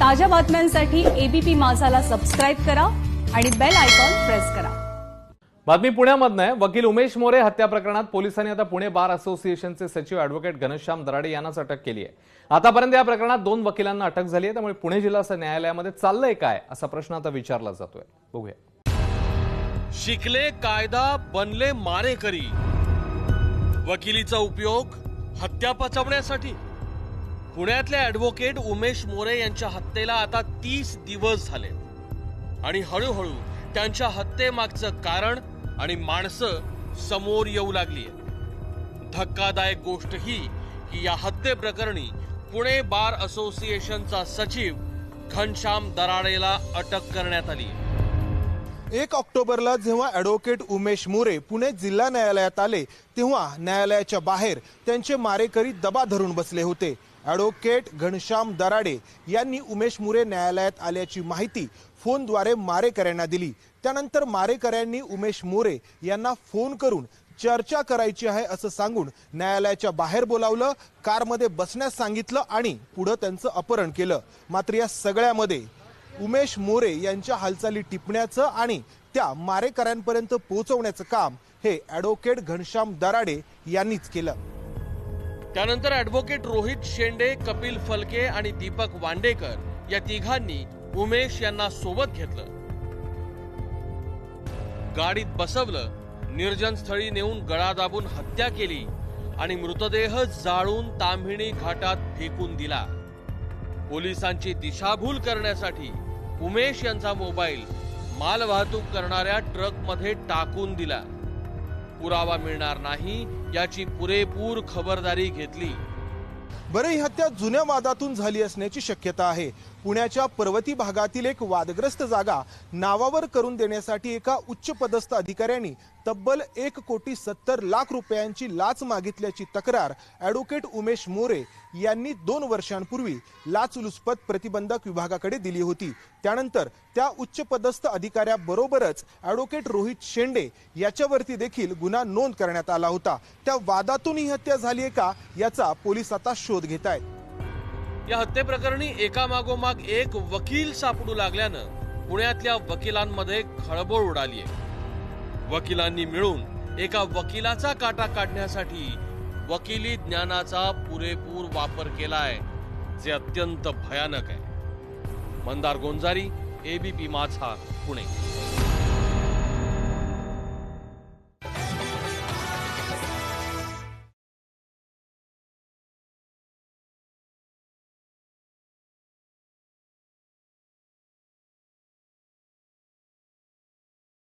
ताज्या बातम्यांसाठी ABP माझाला subscribe करा आणि बेल आयकॉन प्रेस करा। बातमी पुण्यामधून आहे। वकील उमेश मोरे हत्या प्रकरणात पोलिसांनी आता पुणे बार असोसिएशनचे सचिव ॲडव्होकेट घनश्याम दराडे यांनाच अटक केली आहे। आतापर्यंत या प्रकरणात 2 वकिलांना अटक झाली आहे। त्यामुळे पुणे जिल्हा न्यायालयामध्ये चाललंय काय असा प्रश्न आता विचारला जातोय। बघूया। शिकले कायदा बनले मारेकरी। वकिलीचा उपयोग हत्या पचवण्यासाठी। पुण्यातल्या ॲडव्होकेट उमेश मोरे यांच्या हत्येला आता 30 दिवस झाले आणि हळूहळू त्यांच्या हत्येमागचं कारण आणि माणसं समोर येऊ लागली आहे। धक्कादायक गोष्ट ही की या हत्येप्रकरणी पुणे बार असोसिएशनचा सचिव घनश्याम दराडेला अटक करण्यात आली। 1 ऑक्टोबरला जेव्हा ॲडव्होकेट उमेश मोरे पुणे जिल्हा न्यायालयात आले तेव्हा न्यायालयाच्या बाहेर त्यांचे मारेकरी दबा धरून बसले होते। ॲडव्होकेट घनश्याम दराडे यांनी उमेश मोरे न्यायालयात आल्याची माहिती फोनद्वारे मारेकऱ्यांना दिली। त्यानंतर मारेकऱ्यांनी उमेश मोरे यांना फोन करून चर्चा करायची आहे असं सांगून न्यायालयाच्या बाहेर बोलावलं, कारमध्ये बसण्यास सांगितलं आणि पुढे त्यांचं अपहरण केलं। मात्र या सगळ्यामध्ये उमेश मोरे यांच्या हालचाली टिपण्याचं आणि त्या मारेकऱ्यांपर्यंत पोहोचवण्याचं काम हे ॲडव्होकेट घनश्याम दराडे यांनीच केलं। त्यानंतर ॲडव्होकेट रोहित शेंडे, कपिल फलके आणि दीपक वांडेकर या तिघांनी उमेश यांना सोबत घेतलं, गाडीत बसवलं, निर्जन स्थळी नेऊन गळा दाबून हत्या केली आणि मृतदेह जाळून ताम्हिणी घाटात फेकून दिला। पोलिसांची दिशाभूल करण्यासाठी उमेश यांचा मोबाईल मालवाहतूक करणाऱ्या ट्रकमध्ये टाकून दिला। पुरावा मिळणार नाही याची पुरेपूर खबरदारी घेतली। बरे, ही हत्या जुन्या वादातून झाली असण्याची शक्यता आहे। पुण्याच्या पर्वती भागातील एक वादग्रस्त जागा नावावर करून देण्यासाठी एका उच्च पदस्थ अधिकाऱ्यांनी तब्बल 1,70,00,000 रुपयांची लाच मागितल्याची तक्रार ॲडव्होकेट उमेश मोरे यांनी 2 वर्षांपूर्वी लाचलुचपत प्रतिबंधक विभागाकडे दिली होती। त्यानंतर त्या उच्च पदस्थ अधिकाऱ्याबरोबरच ॲडव्होकेट रोहित शेंडे याच्यावरती देखील गुन्हा नोंद करण्यात आला होता। त्या वादातून ही हत्या झाली आहे का याचा पोलीस आता शोध घेत आहेत। या हत्येप्रकरणी एकामागोमाग एक वकील सापडू लागल्यानं पुण्यातल्या वकिलांमध्ये खळबळ उडाली आहे। वकिलांनी मिळून एका वकिलाचा काटा काढण्यासाठी वकिली ज्ञानाचा पुरेपूर वापर केलाय, जे अत्यंत भयानक आहे। मंदार गोंजारी, एबीपी माझा, पुणे।